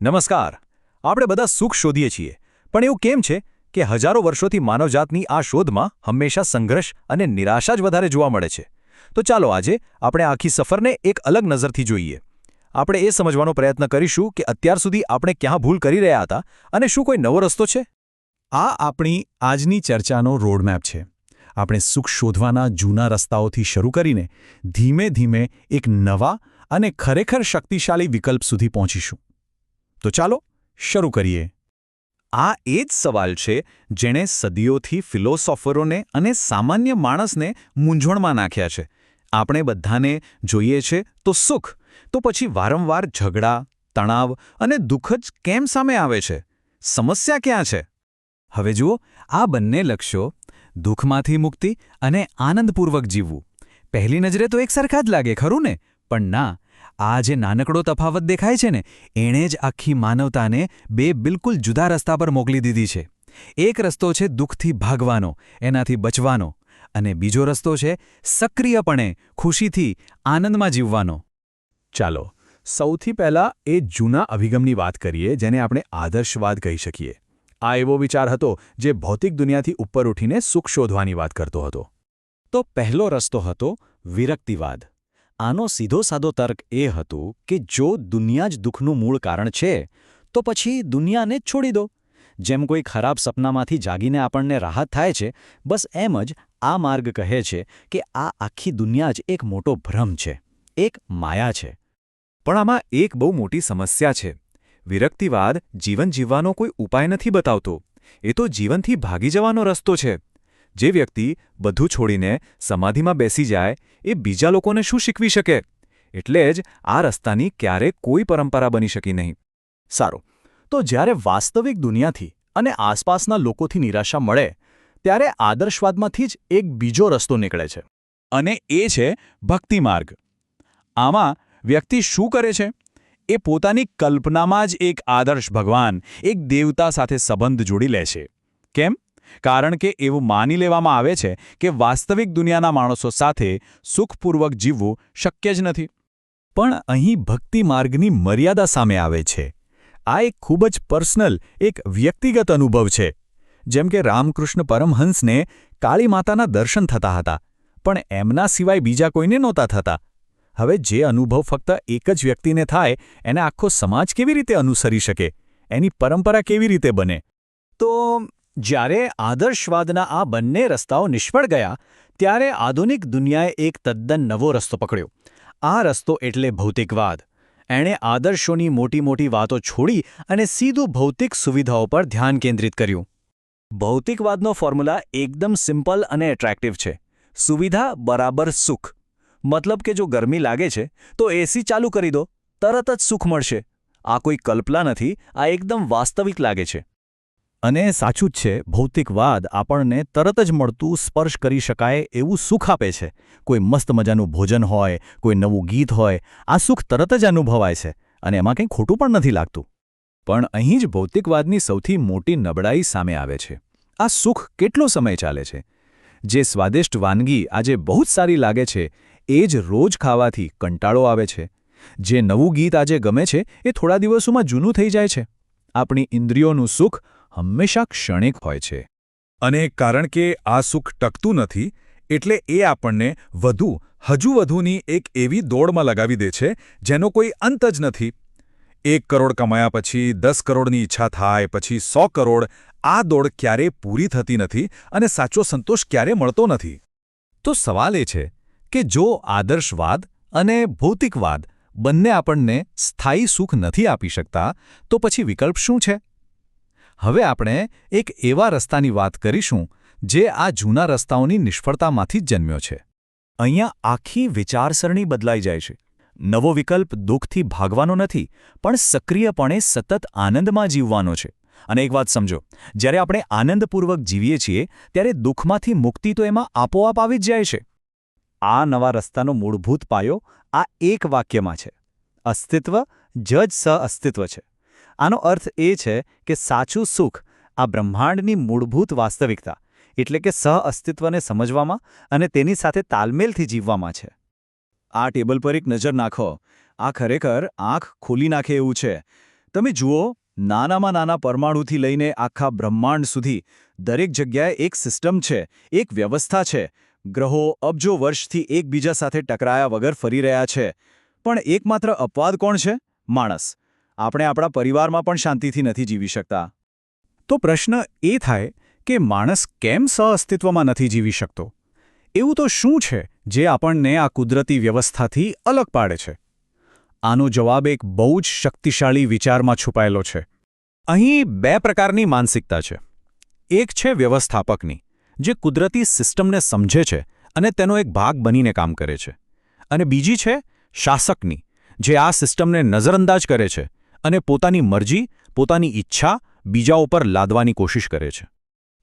નમસ્કાર. આપણે બધા સુખ શોધીએ છીએ, પણ એવું કેમ છે કે હજારો વર્ષોથી માનવજાતની આ શોધમાં હંમેશા સંઘર્ષ અને નિરાશા જ વધારે જોવા મળે છે? તો ચાલો આજે આપણે આખી સફરને એક અલગ નજરથી જોઈએ. આપણે એ સમજવાનો પ્રયત્ન કરીશું કે અત્યાર સુધી આપણે ક્યાં ભૂલ કરી રહ્યા હતા અને શું કોઈ નવો રસ્તો છે? આ આપણી આજની ચર્ચાનો રોડમેપ છે. આપણે સુખ શોધવાના જૂના રસ્તાઓથી શરૂ કરીને ધીમે ધીમે એક નવા અને ખરેખર શક્તિશાળી વિકલ્પ સુધી પહોંચીશું. તો ચાલો શરૂ કરીએ. આ એ જ સવાલ છે જેણે સદીઓથી ફિલોસોફરોને અને સામાન્ય માણસને મૂંઝવણમાં નાખ્યા છે. આપણે બધાને જોઈએ છે તો સુખ, તો પછી વારંવાર ઝઘડા, તણાવ અને દુઃખ જ કેમ સામે આવે છે? સમસ્યા ક્યાં છે? હવે જુઓ, આ બંને લક્ષ્યો, દુઃખમાંથી મુક્તિ અને આનંદપૂર્વક જીવવું, પહેલી નજરે તો એક સરખા જ લાગે, ખરું ને? પણ ના, આ જે નાનકડો તફાવત દેખાય છે ને, એણે જ આખી માનવતાને બે બિલકુલ જુદા રસ્તા પર મોકલી દીધી છે. એક રસ્તો છે દુઃખથી ભાગવાનો, એનાથી બચવાનો, અને બીજો રસ્તો છે સક્રિયપણે, ખુશીથી, આનંદમાં જીવવાનો. ચાલો સૌથી પહેલાં એ જૂના અભિગમની વાત કરીએ જેને આપણે આદર્શવાદ કહી શકીએ. આ એવો વિચાર હતો જે ભૌતિક દુનિયાથી ઉપર ઉઠીને સુખ શોધવાની વાત કરતો હતો. તો પહેલો રસ્તો હતો વિરક્તિવાદ. આનો સીધો સાદો તર્ક એ હતું કે જો દુનિયા જ દુઃખનું મૂળ કારણ છે, તો પછી દુનિયાને જ છોડી દો. જેમ કોઈ ખરાબ સપનામાંથી જાગીને આપણને રાહત થાય છે, બસ એમ જ આ માર્ગ કહે છે કે આ આખી દુનિયા જ એક મોટો ભ્રમ છે, એક માયા છે. પણ આમાં એક બહુ મોટી સમસ્યા છે. વિરક્તિવાદ જીવન જીવવાનો કોઈ ઉપાય નથી બતાવતો. એ તો જીવનથી ભાગી જવાનો રસ્તો છે. જે વ્યક્તિ બધું છોડીને સમાધિમાં બેસી જાય, એ બીજા લોકોને શું શીખવી શકે? એટલે જ આ રસ્તાની ક્યારેય કોઈ પરંપરા બની શકી નહીં. સારું, તો જ્યારે વાસ્તવિક દુનિયાથી અને આસપાસના લોકોથી નિરાશા મળે, ત્યારે આદર્શવાદમાંથી જ એક બીજો રસ્તો નીકળે છે. અને એ છે ભક્તિ માર્ગ. આમાં વ્યક્તિ શું કરે છે? એ પોતાની કલ્પનામાં જ એક આદર્શ ભગવાન, એક દેવતા સાથે સંબંધ જોડી લે છે. કેમ? કારણ કે એવું માની લેવામાં આવે છે કે વાસ્તવિક દુનિયાના માણસો સાથે સુખપૂર્વક જીવવું શક્ય જ નથી. પણ અહીં ભક્તિ માર્ગની મર્યાદા સામે આવે છે. આ એક ખૂબ જ પર્સનલ, એક વ્યક્તિગત અનુભવ છે. જેમ કે રામકૃષ્ણ પરમહંસને કાળી માતાના દર્શન થતા હતા, પણ એમના સિવાય બીજા કોઈને નહોતા થતા. હવે જે અનુભવ ફક્ત એક જ વ્યક્તિને થાય, એને આખો સમાજ કેવી રીતે અનુસરી શકે? એની પરંપરા કેવી રીતે બને? તો જ્યારે આદર્શવાદના આ બંને રસ્તાઓ નિષ્ફળ ગયા, ત્યારે આધુનિક દુનિયાએ એક તદ્દન નવો રસ્તો પકડ્યો. આ રસ્તો એટલે ભૌતિકવાદ. એણે આદર્શોની મોટી મોટી વાતો છોડી અને સીધું ભૌતિક સુવિધાઓ પર ધ્યાન કેન્દ્રિત કર્યું. ભૌતિકવાદનો ફોર્મ્યુલા એકદમ સિમ્પલ અને એટ્રેક્ટિવ છે. સુવિધા બરાબર સુખ. મતલબ કે જો ગરમી લાગે છે, તો એસી ચાલુ કરી દો, તરત જ સુખ મળશે. આ કોઈ કલ્પના નથી, આ એકદમ વાસ્તવિક લાગે છે. અને સાચું જ છે, ભૌતિકવાદ આપણને તરત જ મળતું, સ્પર્શ કરી શકાય એવું સુખ આપે છે. કોઈ મસ્ત મજાનું ભોજન હોય, કોઈ નવું ગીત હોય, આ સુખ તરત જ અનુભવાય છે અને એમાં કંઈ ખોટું પણ નથી લાગતું. પણ અહીં જ ભૌતિકવાદની સૌથી મોટી નબળાઈ સામે આવે છે. આ સુખ કેટલો સમય ચાલે છે? જે સ્વાદિષ્ટ વાનગી આજે બહુ જ સારી લાગે છે, એ જ રોજ ખાવાથી કંટાળો આવે છે. જે નવું ગીત આજે ગમે છે, એ થોડા દિવસોમાં જૂનું થઈ જાય છે. આપણી ઇન્દ્રિયોનું સુખ હંમેશા ક્ષણિક હોય છે. અને કારણ કે આ સુખ ટકતું નથી, એટલે એ આપણને હજુ વધુની એક એવી દોડમાં લગાવી દે છે જેનો કોઈ અંત જ નથી. 1 કરોડ કમાયા પછી 10 કરોડની ઈચ્છા થાય, પછી 100 કરોડ. આ દોડ ક્યારેય પૂરી થતી નથી અને સાચો સંતોષ ક્યારેય મળતો નથી. તો સવાલ એ છે કે જો આદર્શવાદ અને ભૌતિકવાદ બંને આપણને સ્થાયી સુખ નથી આપી શકતા, તો પછી વિકલ્પ શું છે? હવે આપણે એક એવા રસ્તાની વાત કરીશું જે આ જૂના રસ્તાઓની નિષ્ફળતામાંથી જ જન્મ્યો છે. અહીંયા આખી વિચારસરણી બદલાઈ જાય છે. નવો વિકલ્પ દુઃખથી ભાગવાનો નથી, પણ સક્રિયપણે સતત આનંદમાં જીવવાનો છે. અને એક વાત સમજો, જ્યારે આપણે આનંદપૂર્વક જીવીએ છીએ, ત્યારે દુઃખમાંથી મુક્તિ તો એમાં આપોઆપ આવી જ જાય છે. આ નવા રસ્તાનો મૂળભૂત પાયો આ એક વાક્યમાં છે: અસ્તિત્વ જ સહ-અસ્તિત્વ છે. આનો અર્થ એ છે કે સાચું સુખ આ બ્રહ્માંડની મૂળભૂત વાસ્તવિકતા, એટલે કે સહ-અસ્તિત્વને સમજવામાં અને તેની સાથે તાલમેલથી જીવવામાં છે. આ ટેબલ પર એક નજર નાખો. આ ખરેખર આંખ ખોલી નાખે એવું છે. તમે જુઓ, નાનામાં નાના પરમાણુથી લઈને આખા બ્રહ્માંડ સુધી દરેક જગ્યાએ એક સિસ્ટમ છે, એક વ્યવસ્થા છે. ગ્રહો અબજો વર્ષથી એકબીજા સાથે ટકરાયા વગર ફરી રહ્યા છે. પણ એકમાત્ર અપવાદ કોણ છે? માણસ. આપણે આપણા પરિવારમાં પણ શાંતિથી નથી જીવી શકતા. તો પ્રશ્ન એ થાય કે માણસ કેમ સહઅસ્તિત્વમાં નથી જીવી શકતો? એવું તો શું છે જે આપણને આ કુદરતી વ્યવસ્થાથી અલગ પાડે છે? આનો જવાબ એક બહુ જ શક્તિશાળી વિચારમાં છુપાયેલો છે. અહીં બે પ્રકારની માનસિકતા છે. એક છે વ્યવસ્થાપકની, જે કુદરતી સિસ્ટમને સમજે છે અને તેનો એક ભાગ બનીને કામ કરે છે. અને બીજી છે શાસકની, જે આ સિસ્ટમને નજરઅંદાજ કરે છે અને પોતાની મરજી, પોતાની ઈચ્છા બીજા ઉપર લાદવાની કોશિશ કરે છે.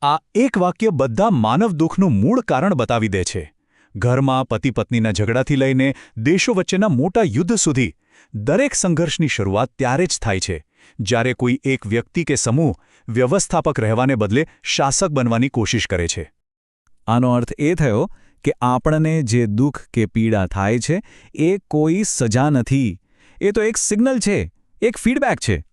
આ એક વાક્ય બધા માનવ દુઃખનું મૂળ કારણ બતાવી દે છે. ઘરમાં પતિ-પત્નીના ઝઘડાથી લઈને દેશો વચ્ચેના મોટા યુદ્ધ સુધી દરેક સંઘર્ષની શરૂઆત ત્યારે જ થાય છે જ્યારે કોઈ એક વ્યક્તિ કે સમૂહ વ્યવસ્થાપક રહેવાને બદલે શાસક બનવાની કોશિશ કરે છે. આનો અર્થ એ થયો કે આપણને જે દુઃખ કે પીડા થાય છે એ કોઈ સજા નથી. એ તો એક સિગ્નલ છે, એક ફીડબેક છે.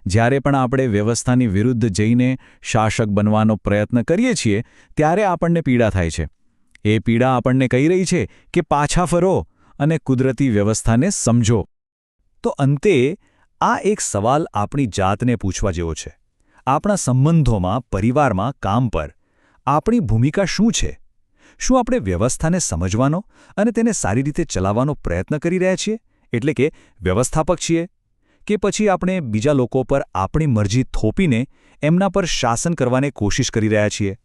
જ્યારે પણ આપણે વ્યવસ્થાની વિરુદ્ધ જઈને શાસક બનવાનો પ્રયત્ન કરીએ છીએ ત્યારે આપણને પીડા થાય છે. એ પીડા આપણને કહી રહી છે કે પાછા ફરો અને કુદરતી વ્યવસ્થાને સમજો. તો અંતે આ એક સવાલ આપણી જાતને પૂછવા જેવો છે. આપણા સંબંધોમાં, પરિવારમાં, કામ પર આપણી ભૂમિકા શું છે? શું આપણે વ્યવસ્થાને સમજવાનો અને તેને સારી રીતે ચલાવવાનો પ્રયત્ન કરી રહ્યા છીએ, એટલે કે વ્યવસ્થાપક છીએ? કે પછી આપણે બીજા લોકો પર આપણી મરજી થોપીને એમના પર શાસન કરવાની કોશિશ કરી રહ્યા છીએ?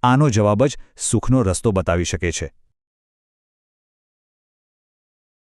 આનો જવાબ જ સુખનો રસ્તો બતાવી શકે છે.